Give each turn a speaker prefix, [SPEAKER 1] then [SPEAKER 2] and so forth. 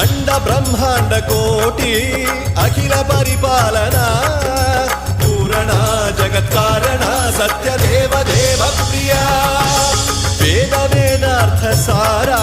[SPEAKER 1] अंड ब्रह्मांड कोटि अखिल परिपालना पूरणा जगत्कारणा सत्य देव देव प्रिया वेद वेदार्थ सारा